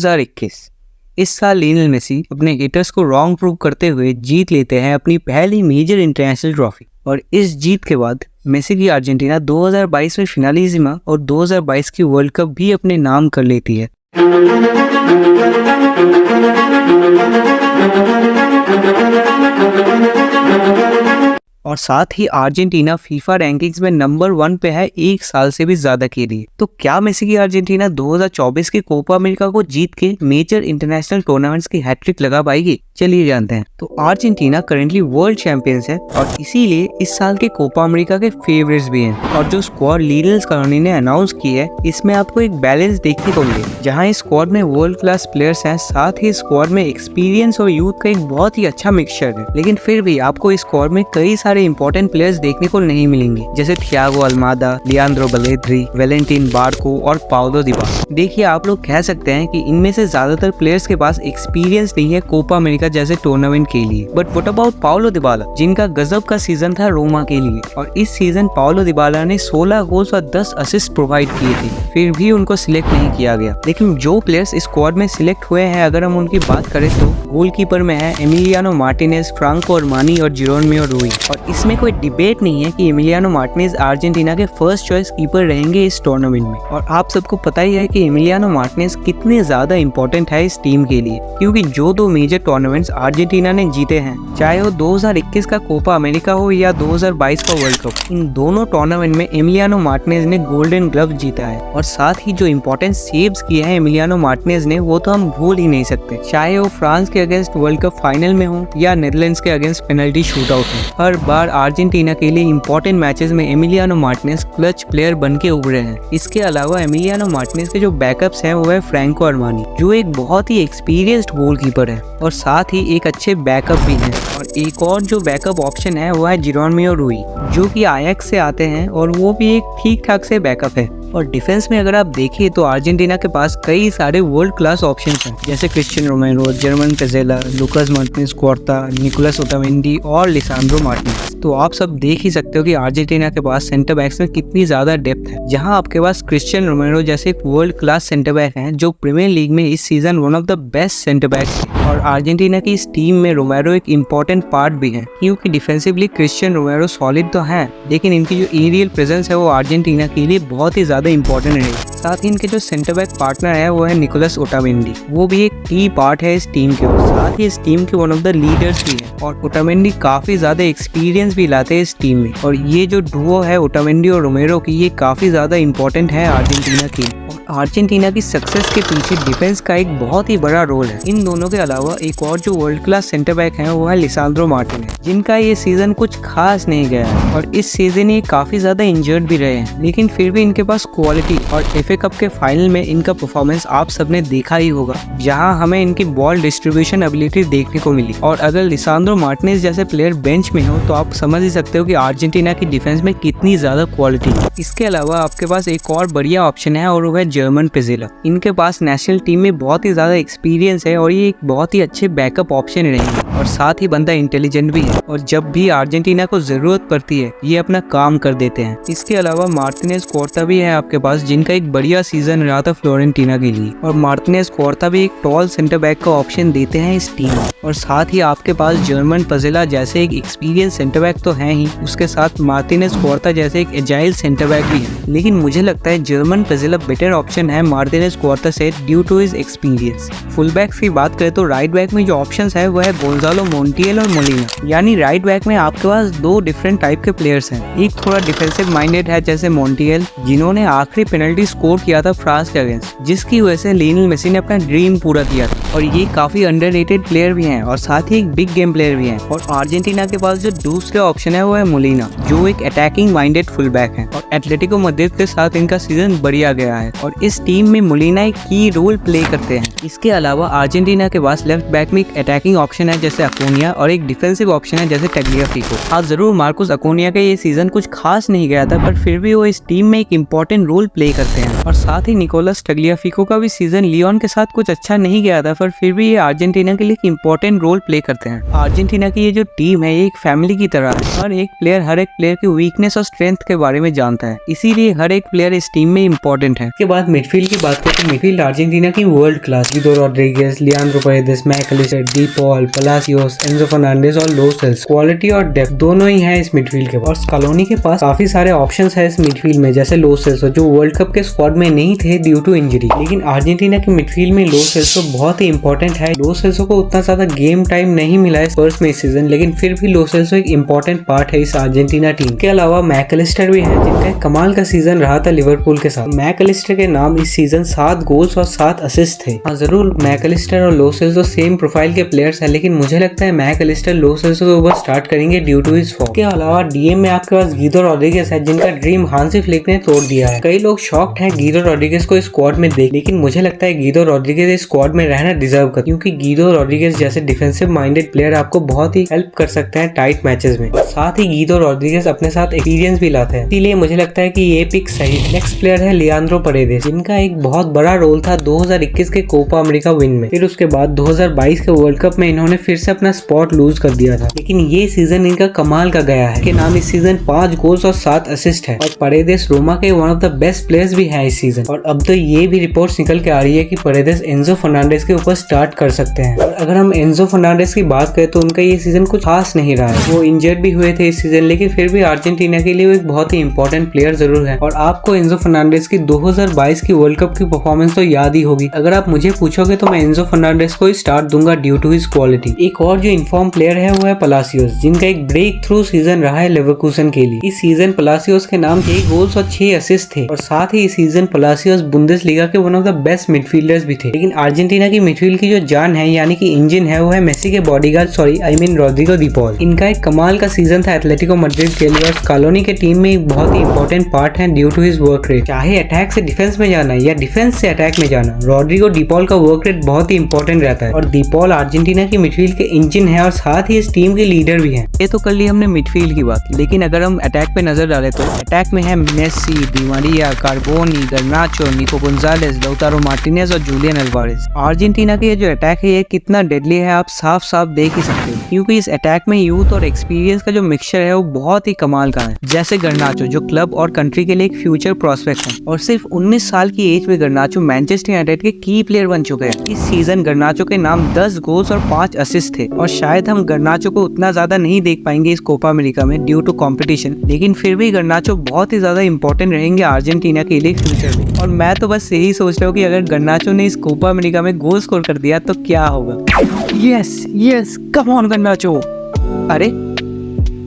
2021। इस साल Lionel Messi अपने हेटर्स को रॉन्ग प्रूव करते हुए जीत लेते हैं अपनी पहली मेजर इंटरनेशनल ट्रॉफी। और इस जीत के बाद मेसी की अर्जेंटीना 2022 में फिनालिसिमा और 2022 की वर्ल्ड कप भी अपने नाम कर लेती है। और साथ ही अर्जेंटीना फीफा रैंकिंग्स में नंबर 1 पे है 1 साल से भी ज्यादा के लिए। तो क्या मेसी की अर्जेंटीना 2024 की कोपा अमेरिका को जीत के मेजर इंटरनेशनल टूर्नामेंट्स की हैट्रिक लगा पाएगी? चलिए जानते हैं। तो अर्जेंटीना करेंटली वर्ल्ड चैंपियंस है और इसीलिए इस साल के कोपा अमेरिका के फेवरेट्स भी हैं। और जो स्क्वाड लियोनेल स्कैलोनी ने अनाउंस की है, इसमें आपको एक बैलेंस देखने को मिले, जहां इस स्क्वाड में वर्ल्ड क्लास प्लेयर्स हैं, साथ ही स्क्वाड में एक्सपीरियंस और यूथ का एक बहुत ही अच्छा मिक्सचर है। लेकिन फिर भी आपको इस स्क्वाड में कई सारे इंपॉर्टेंट प्लेयर्स देखने को नहीं मिलेंगे, जैसे थियागो अल्मादा, लियांद्रो बलेद्री, वैलेंटिन बार्को और पाउलो डिबाला। देखिए, आप लोग कह सकते हैं कि इनमें से ज्यादातर प्लेयर्स के पास एक्सपीरियंस नहीं है कोपा अमेरिका जैसे टूर्नामेंट के लिए। But what about Paulo Dybala, जिनका गजब का सीजन था रोमा के लिए, और इस सीजन पाउलो डिबाला ने 16 गोल्स और 10 असिस्ट प्रोवाइड किए थे, फिर भी उनको सिलेक्ट नहीं किया गया। लेकिन जो प्लेयर्स इस स्क्वाड में सिलेक्ट हुए हैं, अगर हम उनकी बात करें तो गोलकीपर में है एमिलियानो मार्टिनेज, फ्रांको अरमानी और जेरोनिमो रूई। और इसमें कोई डिबेट नहीं है कि एमिलियानो मार्टिनेज अर्जेंटीना के फर्स्ट चॉइस कीपर रहेंगे इस टूर्नामेंट में। और आप सबको पता ही है कि एमिलियानो मार्टिनेज कितने ज्यादा इंपॉर्टेंट है इस टीम के लिए, क्योंकि जो 2 मेजर टूर्नामेंट्स अर्जेंटीना ने जीते हैं, चाहे वो 2021 का कोपा अमेरिका हो या 2022 का वर्ल्ड कप, इन दोनों टूर्नामेंट में एमिलियानो मार्टिनेज ने गोल्डन ग्लव जीता है। और साथ ही जो इंपॉर्टेंट सेव्स किए हैं एमिलियानो मार्टिनेज ने, वो तो हम भूल ही नहीं सकते, चाहे वो फ्रांस के अगेंस्ट वर्ल्ड कप फाइनल में हो या नेदरलैंड्स के अगेंस्ट पेनल्टी शूटआउट में। हर बार अर्जेंटीना के लिए इंपॉर्टेंट मैचेस में एमिलियानो मार्टिनेज क्लच प्लेयर बन के उभरे हैं। इसके अलावा एमिलियानो मार्टिनेज के जो बैकअप्स हैं वो है फ्रैंको अरमानी, जो एक बहुत ही एक्सपीरियंस्ड गोलकीपर है और साथ ही एक अच्छे बैकअप भी हैं। और एक और जो बैकअप ऑप्शन है वो है जेरोनिमो रूई, जो कि आयैक्स से आते हैं और वो भी एक ठीक ठाक से बैकअप है। और डिफेंस में अगर आप देखिए तो अर्जेंटीना के पास कई सारे वर्ल्ड क्लास ऑप्शंस हैं, जैसे Cristian Romero, German Pezzella, Lucas Martinez Quarta, Nicolas Otamendi और लिसांड्रो मार्टिनेज। तो आप सब देख ही सकते हो कि अर्जेंटीना के पास सेंटर बैक्स में कितनी ज्यादा डेप्थ है, जहां आपके पास क्रिस्टियन रोमेरो जैसे एक वर्ल्ड क्लास सेंटर बैक हैं, जो प्रीमियर लीग में इस season one of the best centre backs. और अर्जेंटीना की इस टीम में रोमेरो एक इम्पोर्टेंट पार्ट भी है, क्योंकि डिफेंसिवली क्रिस्टियन रोमेरो सॉलिड तो हैं, लेकिन इनकी जो एरियल प्रेजेंस है वो अर्जेंटीना के लिए बहुत ही ज्यादा इंपॉर्टेंट है। साथ ही इनके जो सेंटर बैक पार्टनर है वो है निकोलस ओटामेंडी, वो भी एक की पार्ट है इस टीम के। साथ ही इस टीम के वन ऑफ द लीडर्स भी है, और ओटामेंडी काफी ज्यादा एक्सपीरियंस भी लाते हैं इस टीम में। और ये जो डुओ है ओटामेंडी और रोमेरो की, ये काफी ज्यादा इंपॉर्टेंट है अर्जेंटीना की। अर्जेंटीना की सक्सेस के पीछे डिफेंस का एक बहुत ही बड़ा रोल है। इन दोनों के अलावा एक और जो वर्ल्ड क्लास सेंटर बैक है वो है लिसांड्रो मार्टिनेज, जिनका ये सीजन कुछ खास नहीं गया है और इस सीजन ये काफी ज्यादा इंजर्ड भी रहे हैं, लेकिन फिर भी इनके पास क्वालिटी। और एफए कप के फाइनल में इनका परफॉर्मेंस आप सबने देखा ही होगा, जहां हमें इनकी बॉल डिस्ट्रीब्यूशन एबिलिटी देखने को मिली। और अगर लिसांड्रो मार्टिनेज जैसे प्लेयर बेंच में हो तो आप समझ ही सकते हो कि अर्जेंटीना की डिफेंस में कितनी ज्यादा क्वालिटी है। इसके अलावा आपके पास एक और बढ़िया ऑप्शन है और वो है जर्मन पेजेला। इनके पास नेशनल टीम में बहुत ही ज्यादा एक्सपीरियंस है और ये एक बहुत ही अच्छे बैकअप ऑप्शन रहेंगे। और साथ ही बंदा इंटेलिजेंट भी है, और जब भी अर्जेंटीना को जरूरत पड़ती है ये अपना काम कर देते हैं। इसके अलावा मार्टिनेज क्वार्ता भी है आपके पास, जिनका एक बढ़िया सीजन रहा था फ्लोरेंटीना के लिए। और मार्टिनेज क्वार्ता भी एक टॉल सेंटर बैक का ऑप्शन देते हैं इस टीम में। और साथ ही आपके पास जर्मन पेजेला जैसे एक एक्सपीरियंस सेंटर बैक तो है ही, उसके साथ मार्टिनेज क्वार्ता जैसे एक एजाइल सेंटर बैक भी है। लेकिन मुझे लगता है जर्मन पेजेला बेटर ऑप्शन है मार्टिनेज क्वार्ता से, due to his experience. Full backs की बात करें तो राइट बैक में जो ऑप्शंस है वो है गोंजालो मोंटियल और मोलिना। यानी राइट बैक में आपके पास 2 डिफरेंट टाइप के प्लेयर्स हैं। एक थोड़ा डिफेंसिव माइंडेड है जैसे मोंटियल, जिन्होंने आखिरी पेनल्टी स्कोर किया था फ्रांस के अगेंस्ट, जिसकी वजह से लियोनेल मेसी ने अपना ड्रीम पूरा किया था। और ये काफी अंडररेटेड प्लेयर भी हैं और साथ ही एक बिग गेम प्लेयर भी हैं। और अर्जेंटीना के पास जो दूसरे ऑप्शन है वो है मोलिना, जो एक अटैकिंग माइंडेड फुल बैक है। और एटलेटिको मैड्रिड के साथ इनका सीजन बढ़िया गया है और इस टीम में मोलिना एक की रोल प्ले करते हैं। इसके अलावा अर्जेंटीना के पास लेफ्ट बैक में एक अटैकिंग ऑप्शन है जैसे जैसे अकोनिया और एक डिफेंसिव ऑप्शन है जैसे टैग्लियाफिको। हाँ जरूर मार्कुस अकोनिया का ये सीजन कुछ खास नहीं गया था, पर फिर भी वो इस टीम में एक इम्पोर्टेंट रोल प्ले करते हैं। और साथ ही निकोलस टैग्लियाफिको का भी सीजन लियोन के साथ कुछ अच्छा नहीं गया था, पर फिर भी ये अर्जेंटीना के लिए एक इम्पोर्टेंट रोल प्ले करते हैं। अर्जेंटीना की ये जो टीम है ये एक फैमिली की तरह है। हर एक प्लेयर की वीकनेस और स्ट्रेंथ के बारे में जानता है, इसीलिए हर एक प्लेयर इस टीम में इम्पोर्टेंट है। इसके बाद मिडफील्ड की बात करें तो मिडफील्ड अर्जेंटीना की world class Guido Rodriguez, Leandro Paredes, Mac Allister, De Paul, Palacios, Enzo Fernandez और लो सेल्स। क्वालिटी और डेप्थ दोनों ही है इस मिडफील्ड के पास। और स्कालोनी के पास काफी सारे ऑप्शंस है इस मिडफील्ड में, जैसे लो सेल्स जो वर्ल्ड कप के स्क्वाड में नहीं थे ड्यू टू इंजरी, लेकिन अर्जेंटीना के मिडफील्ड में लो सेल्स बहुत ही इंपॉर्टेंट है। लो सेल्स को उतना ज्यादा गेम टाइम नहीं मिला है स्पर्स में इस सीजन, लेकिन फिर भी लो सेल्स एक इंपॉर्टेंट पार्ट है इस अर्जेंटीना टीम के। अलावा मैकलिस्टर भी है जिनका कमाल का सीजन रहा था लिवरपूल के साथ। मैकलिस्टर के नाम इस सीजन 7 गोल्स और 7 असिस्ट थे। हाँ जरूर मैकलिस्टर और लो सेल्स तो सेम प्रोफाइल के प्लेयर्स हैं, लेकिन मुझे लगता है मैकलिस्टर लो सेल्स के ऊपर स्टार्ट करेंगे ड्यू टू हिज फॉर्म। के अलावा डीएम में आपके पास गिडो रॉड्रिगेज है जिनका ड्रीम हांसी फ्लिक ने तोड़ दिया है। कई लोग शॉक्ड हैं गिडो रॉड्रिगेज को स्क्वाड में देख, लेकिन मुझे लगता है गिडो रॉड्रिगेज इस स्क्वाड में रहना डिजर्व कर, क्योंकि गिडो रॉड्रिगेज जैसे डिफेंसिव माइंडेड प्लेयर आपको बहुत ही हेल्प कर सकते हैं टाइट मैचेस में। साथ ही गिडो रॉड्रिगेज अपने साथ एक्सपीरियंस भी लाते हैं, इसीलिए मुझे लगता है कि ये पिक सही है। नेक्स्ट प्लेयर है लियांड्रो पेरेदेस, जिनका एक बहुत बड़ा रोल था 2021 के कोपा अमेरिका विन में। फिर उसके बाद 2022 के वर्ल्ड कप में इन्होंने फिर से अपना स्पॉट लूज कर दिया था, लेकिन ये सीजन इनका कमाल का गया है। इनके नाम इस सीजन 5 गोल्स और 7 असिस्ट है। और पेरेदेस रोमा के one of the best players भी है इस सीजन। और अब तो ये भी रिपोर्ट्स निकल के आ रही है कि पेरेदेस एंजो फर्नांडिस के ऊपर स्टार्ट कर सकते हैं। और अगर हम एंजो फर्नांडिस की बात करें तो उनका ये सीजन कुछ खास नहीं रहा है। वो इंजर्ड भी हुए थे इस सीजन, लेकिन फिर भी अर्जेंटीना के लिए वो एक बहुत ही इंपॉर्टेंट प्लेयर जरूर है। और आपको एंजो फर्नांडिस की 2022 की वर्ल्ड कप की परफॉर्मेंस तो याद ही होगी। अगर आप मुझे पूछोगे तो मैं एंजो फर्नांडिस को ही स्टार्ट दूंगा ड्यू टू हिज क्वालिटी। एक और जो इन्फॉर्म प्लेयर है वो है पलासियोस, जिनका एक ब्रेक थ्रू सीजन रहा है लेवरकुसन के लिए। इस सीजन पलासियोस के नाम 6 गोल्स और 6 असिस्ट थे। और साथ ही इस सीजन पलासियोस बुंदेसलीगा के one of the best midfielders भी थे। लेकिन अर्जेंटीना की मिडफील्ड की जो जान है यानी कि इंजन है वो है मेसी के बॉडीगार्ड रॉड्रिगो डी पॉल। इनका एक कमाल का सीजन था एथलेटिको मैड्रिड के लिए और स्कालोनी के टीम में एक बहुत ही इंपॉर्टेंट पार्ट है due to his work rate. चाहे अटैक से डिफेंस में जाना या डिफेंस से अटैक में जाना, रॉड्रिगो डी पॉल का वर्क रेट बहुत ही इंपॉर्टेंट रहता है। और डी पॉल अर्जेंटीना की मिडफील्ड के इंजन है और साथ ही इस टीम के लीडर भी हैं। ये तो कर ली हमने मिडफील्ड की बात, लेकिन अगर हम अटैक पे नजर डालें तो अटैक में है मेसी, डी मारिया, कार्बोनी, गर्नाचो, निको गोंजालेस, लौतारो मार्टिनेज और जूलियन अल्वारेज। अर्जेंटीना के ये जो अटैक है ये कितना डेडली है आप साफ साफ देख ही सकते हो, क्योंकि इस अटैक में यूथ और एक्सपीरियंस का जो मिक्सचर है वो बहुत ही कमाल का है। जैसे गर्नाचो जो क्लब और कंट्री के लिए एक फ्यूचर प्रोस्पेक्ट है, और सिर्फ 19 साल की एज में गर्नाचो मैनचेस्टर यूनाइटेड के की प्लेयर बन चुके हैं। इस सीजन गर्नाचो के नाम 10 गोल्स और 5 असिस्ट थे। और शायद हम गर्नाचो को उतना ज्यादा नहीं देख पाएंगे इस कोपा अमेरिका में ड्यू टू कंपटीशन, लेकिन फिर भी गर्नाचो बहुत ही ज्यादा इंपॉर्टेंट रहेंगे अर्जेंटीना के लिए फ्यूचर में। और मैं तो बस यही सोच रहा हूँ कि अगर गर्नाचो ने इस कोपा अमेरिका में गोल स्कोर कर दिया तो क्या होगा। Yes come on गर्नाचो। अरे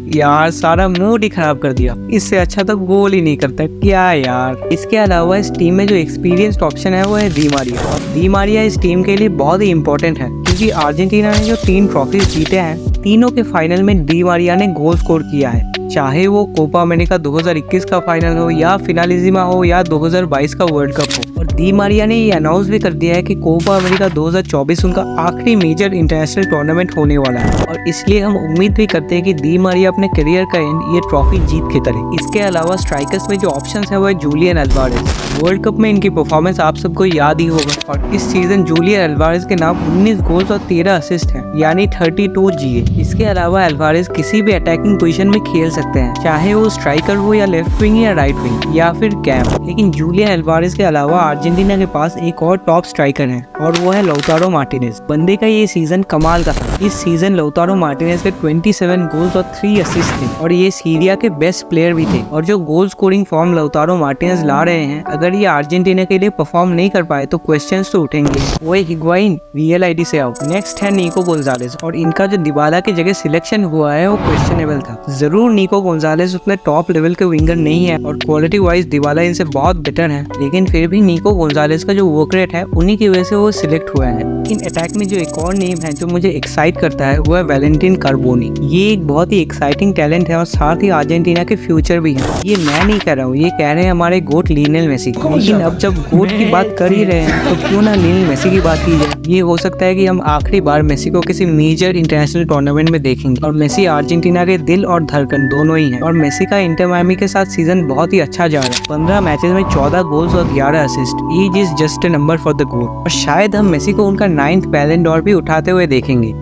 यार सारा मूड ही खराब कर दिया, इससे अच्छा तो गोल ही नहीं करता क्या यार। इसके अलावा इस टीम में जो एक्सपीरियंस्ड ऑप्शन है वो है डी मारिया। डी मारिया इस टीम के लिए बहुत ही इंपॉर्टेंट है, क्योंकि अर्जेंटीना ने जो 3 ट्रॉफीज जीते हैं तीनों के फाइनल में डी मारिया ने गोल स्कोर किया है। चाहे वो कोपा अमेरिका 2021 का फाइनल हो या फिनालिजिमा हो या 2022 का वर्ल्ड कप हो। और डी मारिया ने ये अनाउंस भी कर दिया है कि कोपा अमेरिका 2024 उनका आखिरी मेजर इंटरनेशनल टूर्नामेंट होने वाला है, और इसलिए हम उम्मीद भी करते हैं कि डी मारिया अपने करियर का एंड ये ट्रॉफी जीत के करे। इसके अलावा स्ट्राइकर्स में जो ऑप्शंस है वो है जूलियन अल्वारेज। वर्ल्ड कप में इनकी परफॉर्मेंस आप सबको याद ही होगा, और इस सीजन जूलियन अल्वारेज के नाम 19 गोल्स और 13 असिस्ट हैं, यानी 32 GA। इसके अलावा अल्वारेज किसी भी अटैकिंग पोजीशन में खेल सकते हैं, चाहे वो स्ट्राइकर हो या लेफ्ट विंग या राइट विंग या फिर कैम। लेकिन जूलियन अल्वारेज के अलावा अर्जेंटीना के पास एक और टॉप स्ट्राइकर है और वो है लौतारो मार्टिनेज। बंदे का ये सीजन कमाल का था। इस सीजन लौतारो मार्टिनेज के 27 गोल्स और 3 असिस्ट थे, और ये सीरिया के बेस्ट प्लेयर भी थे। और जो गोल स्कोरिंग फॉर्म लौतारो मार्टिनेज ला रहे हैं, अगर ये अर्जेंटीना के लिए परफॉर्म नहीं कर पाए तो क्वेश्चंस तो उठेंगे। वो हिग्वाइन VLID से आउट। नेक्स्ट है निको गोंजालेस, और इनका जो डिबाला की जगह सिलेक्शन हुआ है वो क्वेश्चनेबल था। जरूर निको गोंजालेस उतने टॉप लेवल के विंगर नहीं है और क्वालिटी वाइज डिबाला इनसे बहुत बेटर है, लेकिन फिर भी निको गोंजालेस का जो वर्क रेट है उन्हीं की वजह से वो सिलेक्ट हुआ है। इन अटैक में जो एक और नेम है जो मुझे एक्साइट करता है वो है वैलेंटिन कार्बोनी। ये एक बहुत ही एक्साइटिंग टैलेंट है और साथ ही अर्जेंटीना के फ्यूचर भी है। ये मैं नहीं कह रहा हूँ, ये कह रहे हैं हमारे गोट लियोनेल मेसी। लेकिन अब जब गोट की बात कर ही रहे हैं तो क्यों ना लियोनेल मेसी की बात की जाए। ये हो सकता है कि हम आखिरी बार मेसी को किसी मेजर इंटरनेशनल टूर्नामेंट में देखेंगे और मेसी अर्जेंटीना के दिल और धड़कन दोनों ही है। और मेसी का इंटर मायामी के साथ सीजन बहुत ही अच्छा जा रहा है। 15 मैचेस में 14 गोल्स और 11 assist. Age is just a number for the GOAT. और शायद हम मेसी को उनका 9th बैलन डॉर भी उठाते हुए देखेंगे।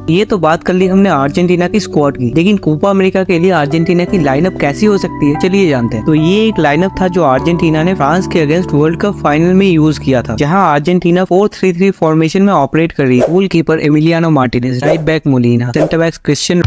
ये तो बात कर ली हमने अर्जेंटीना की स्क्वाड की, लेकिन कोपा अमेरिका के लिए अर्जेंटीना की लाइनअप कैसी हो सकती है चलिए जानते हैं। तो ये एक लाइनअप था जो अर्जेंटीना ने फ्रांस के अगेंस्ट वर्ल्ड कप फाइनल में यूज किया था, जहां अर्जेंटीना 4-3-3 फॉर्मेशन में ऑपरेट कर रही है। Goalkeeper Emiliano Martinez, right back Molina, centre back Christian